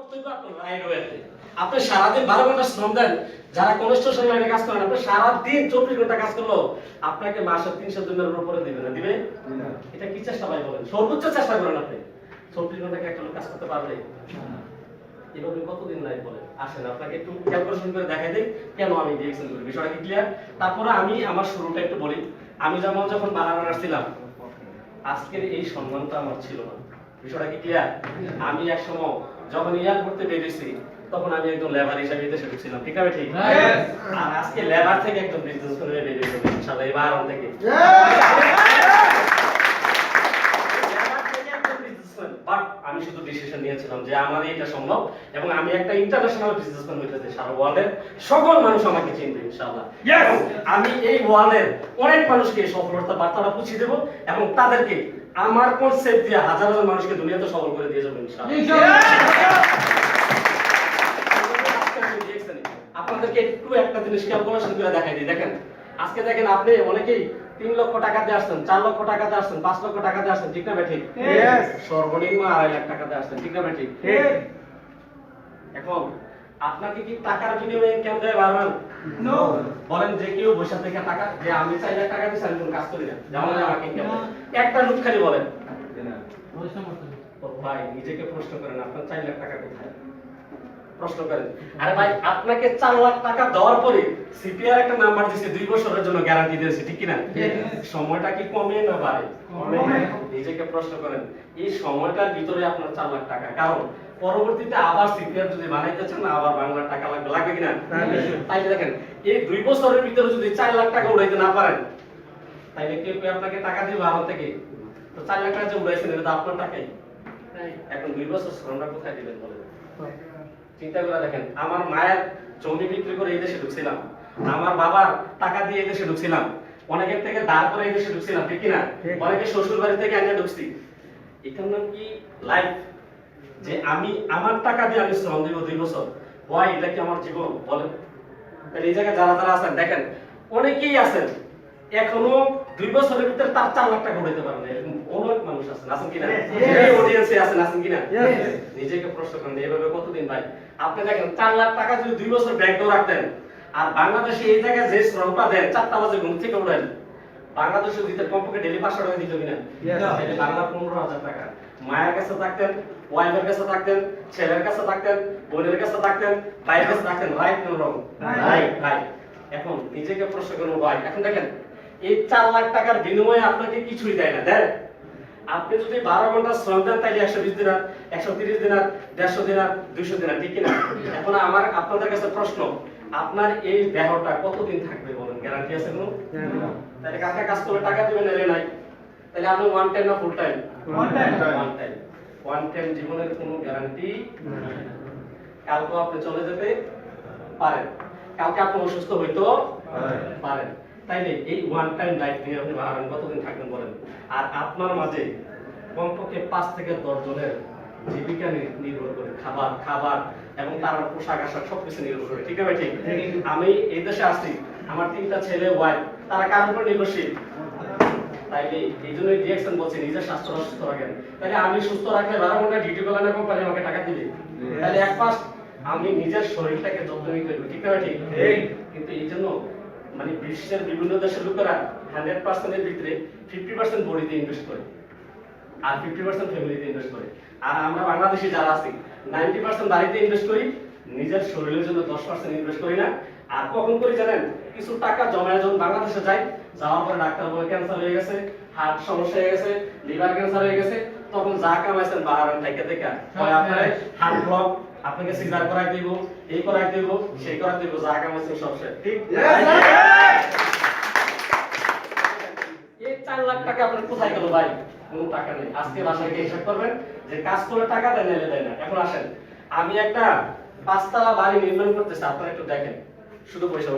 কর্তব্য আপনার রাইট ওয়েতে। আপনি সারাদিন 12 ঘন্টা শ্রম দেন, যারা কনস্ট্রাকশন লাইনে কাজ করেন, আপনি সারাদিন 24 ঘন্টা কাজ করলো আপনাকে মাসে 300 দিনের উপরে দিবে না, দিবে? এটা কি চেষ্টা ভাই বলেন? সর্বোচ্চ চেষ্টা করেন আপনি। 24 ঘন্টা কি একটা লোক কাজ করতে পারবে? এভাবে কতদিন লাইফ বলেন? আসেন আপনাকে একটু ক্যালকুলেশন করে দেখাই দেই কেন আমি ডিএক্সএল করি, বিষয়টা কি ক্লিয়ার? তারপরে আমি আমার শুরুটা একটু বলি। আমি যখন বানানোর আসছিলাম, আজকের এই সম্মানটা আমার ছিল না, বিষয়টা কি ক্লিয়ার? আমি এক সময় যখন এয়ারপোর্টে বেরিয়েছি তখন আমি একজন লেবার হিসেবে দেশে ঢুকছিলাম, ঠিক আছে? ঠিক। আর আজকে লেবার থেকে একজন বিজনেসম্যান হয়ে বেরিয়েছি ইনশাআল্লাহ এই বারণ থেকে। বাট আমি শুধু ডিসিশন নিয়েছিলাম যে আমার এটা সম্ভব এবং আমি একটা ইন্টারন্যাশনাল বিজনেসম্যান হতে চাই, সারা ওয়ার্ল্ডের সকল মানুষ আমাকে চিনবে ইনশাআল্লাহ। আমি এই ওয়ার্ল্ডের অনেক মানুষকে সফলতার বার্তাটা পৌঁছে দেব এবং তাদেরকে আমার কনসেপ্ট দিয়ে হাজার হাজার মানুষকে দুনিয়াতে সফল করে দিয়ে যাবো ইনশাআল্লাহ। আপনাদেরকে একটু একটা জিনিস ক্যালকুলেশন করে দেখাই দিই। দেখেন আজকে দেখেন আপনি অনেকেই 3 লক্ষ টাকা দিয়ে আসছেন, 4 লক্ষ টাকা দিয়ে আসছেন, 5 লক্ষ টাকা দিয়ে আসছেন, ঠিক না ঠিক? সর্বনিম্ন 2.5 লাখ টাকা দিয়ে আসছেন, ঠিক না ঠিক? এখন আপনাকে কি টাকার বিনিময়ে ইনকাম দেয় বারবার? নো। বলেন যে কেউ বসে থেকে টাকা যে আমি 4 লাখ টাকা দিছি আমি কোনো কাজ করি না, যেমন আমাকে ইনকাম দেয়, একটা লোক খালি বলেন ভাই নিজেকে প্রশ্ন করেন আপনার 4 লাখ টাকা কোথায়? প্রশ্ন করেন। আরে ভাই আপনাকে 4 লাখ টাকা দেওয়ার পরে সিপিআর একটা নাম্বার দিয়েছে 2 বছরের জন্য গ্যারান্টি দিয়েছে, ঠিক কি না? সময়টা কি কমে না বাড়ে? কমে। নিজেকে প্রশ্ন করেন এই সময়টার ভিতরে আপনার 4 লাখ টাকা, কারণ পরবর্তীতে আবার সিপিআর যদি বানাইতে চান না আবার বাংলা টাকা লাগবে কিনা? তাই দেখেন এই 2 বছরের ভিতরে যদি 4 লাখ টাকা উড়াইতে না পারেন তাইলে কেউ আপনাকে টাকা দিবে আমার থেকে? তো 4 লাখ টাকা যে উড়াইছেন এটা তো আপনার টাকাই। এখন 2 বছর শ্রমটা কোথায় দিবেন বলেন? চিন্তা করে দেখেন, আমার মায়ের জমি বিক্রি করে এই দেশে ঢুকছিলাম, আমার বাবার টাকা দিয়ে এই দেশে ঢুকছিলাম, অনেকের থেকে ধার করে এই দেশে ঢুকছিলাম, ঠিক কিনা? অনেকে শ্বশুর বাড়ি থেকে এনে ঢুকছি। এটার নাম কি লাইফ? যে আমি আমার টাকা দিয়ে আমি শ্রম দিব 2 বছর, ভাই এটা কি আমার জীবন বলেন? এই জায়গায় যারা যারা আছেন দেখেন অনেকেই আছেন এখনো 2 বছরের ভিতরে তার 4 লাখ টাকা উঠাইতে পারেন না, এরকম অনেক মানুষ আছেন কিনা? এই অডিয়েন্সে আছেন কিনা? নিজেকে প্রশ্ন করেন এইভাবে কতদিন ভাই? আপনি দেখেন 4 লাখ টাকা যদি 2 বছর ব্যাংকে রাখতেন আর বাংলাদেশে এই জায়গায় যে শ্রমটা দেন 4টা বাজে ঘুম থেকে উঠেন, বাংলাদেশে দিতে কমপক্ষে ডেইলি 500 টাকা দিত কিনা? তাহলে বাংলা 15,000 টাকা মায়ের কাছে থাকতেন, ওয়াইফের কাছে থাকতেন, ছেলের কাছে থাকতেন, বোনের কাছে থাকতেন, ভাইয়ের কাছে থাকতেন, রাইট না রং? Right right. এখন নিজেকে প্রশ্ন করুন ভাই, এখন দেখেন এই 4 লাখ টাকার বিনিময়ে আপনাকে কিছুই দেয় না, দেন? আপনি যদি 12 ঘন্টা শ্রম দেন তাইলে 120 দিনার, 130 দিনার, 150 দিনার, 200 দিনার, ঠিক কিনা? এখন আমার আপনাদের কাছে প্রশ্ন, আপনার এই দেহটা কতদিন থাকবে বলেন? গ্যারান্টি আছে কোনো? তাহলে কাকে কাজ করে টাকা দিবেন না নাই? তাহলে আপনি ওয়ান টাইম না ফুল টাইম? ওয়ান টাইম জীবনের কোনো গ্যারান্টি নাই। কালকে আপনি চলে যেতে পারেন, কালকে আপনি অসুস্থ হইতো পারেন, তাইলে এই ওয়ান টাইম লাইফ নিয়ে আপনি ভাবেন কতদিন থাকবেন বলেন? আর আপনার মাঝে কমপক্ষে 5 থেকে 10 জনের জীবিকা নির্ভর করে, খাবার এবং তার পোশাক আশাক সবকিছু নির্ভর করে, ঠিক আছে? ঠিক। আমি এই দেশে আসছি, আমার 3টা ছেলে ওয়াইফ, তারা কার উপর নির্ভরশীল? তাইলে এই জন্যই ডিএক্সএন বলছে নিজের স্বাস্থ্যটা সুস্থ রাখেন। তাহলে আমি সুস্থ রাখলে 12 ঘন্টা ডিউটি করলে না কোম্পানি আমাকে টাকা দিবে? তাহলে এক পাশ আমি নিজের শরীরটাকে যত্ন নিতে হবে, ঠিক আছে? ঠিক। কিন্তু এই জন্য মানে বিশ্বের বিভিন্ন দেশের লোকেরা 100% এর ভিতরে 50% বডিতে ইনভেস্ট করে আর 50% ফ্যামিলিতে ইনভেস্ট করে। আর আমরা বাংলাদেশি যারা আছি 90% বাড়িতে ইনভেস্ট করি, নিজের শরীরের জন্য 10% ইনভেস্ট করি না। আর কখন করি জানেন? কিছু টাকা জমায় যখন বাংলাদেশে যাই, যাওয়ার পরে ডাক্তার বলে ক্যান্সার হয়ে গেছে, হার্ট সমস্যা হয়ে গেছে, লিভার ক্যান্সার হয়ে গেছে, তখন যা কামাইছেন বাহারান থেকে দেখা হয় আপনার হার্ট ব্লক, আপনাকে সিজার করাই দিব, এই করাই দিব, সেই করাই দিব, যা কামাইছেন সব শেষ, ঠিক? এই 4 লাখ টাকা আপনার কোথায় গেল ভাই? কোনো টাকা নেই। আজকে বাসায় গিয়ে হিসাব করবেন যে কাজ করে টাকা দেয় না দেয় না। এখন আসেন, আমি একটা 5 তলা বাড়ি নির্মাণ করতেছি, আপনারা একটু দেখেন, শুধু পয়সা